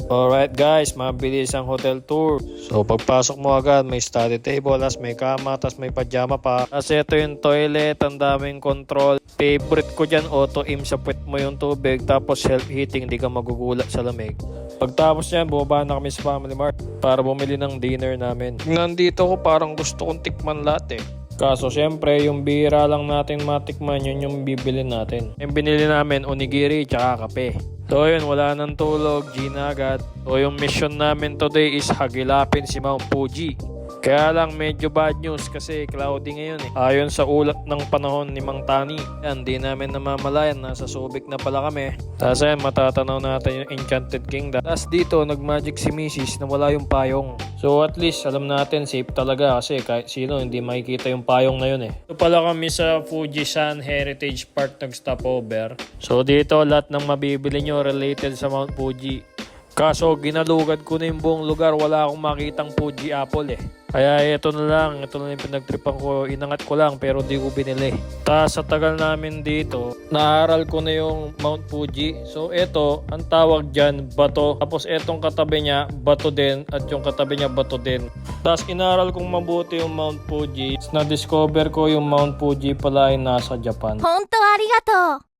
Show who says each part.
Speaker 1: Alright guys, mabilis ang hotel tour. So pagpasok mo agad, may study table, tas may kama, tas may pajama pa. Kasi ito yung toilet, ang daming control. Favorite ko dyan, auto-aim sa puwet mo yung tubig, tapos self-heating, hindi ka magugulat sa lamig. Pagtapos yan, bumaba na kami sa Family Mart para bumili ng dinner namin. Nandito ko parang gusto kong tikman lahat eh. Kaso syempre, yung bihira lang natin matikman, yun yung bibili natin. Yung binili namin, onigiri tsaka kape. So yun, wala nang tulog, Gina agad. So yung mission namin today is hagilapin si Mount Fuji. Kaya lang medyo bad news kasi cloudy ngayon eh. Ayon sa ulat ng panahon ni Mang Tani, yan, di namin namamalayan, nasa Subic na pala kami. Tapos yan, matatanaw natin yung Enchanted Kingdom. Tapos dito, nagmagic si Mrs. na wala yung payong. So at least, alam natin, safe talaga kasi kahit sino hindi makikita yung payong na yun eh. Ito pala kami sa Fujisan Heritage Park nag-stopover. So dito, lahat ng mabibili nyo related sa Mount Fuji. Kaso ginalugad ko na yung buong lugar, wala akong makitang Fuji apple eh. Kaya ito na lang yung pinagtripan ko, inangat ko lang pero di ko binili. Tapos sa tagal namin dito, naaral ko na yung Mount Fuji. So ito, ang tawag dyan, bato. Tapos etong katabi niya, bato din. At yung katabi niya, bato din. Tapos inaral kong mabuti yung Mount Fuji. Na-discover ko yung Mount Fuji pala ay nasa Japan.
Speaker 2: 本当ありがとう。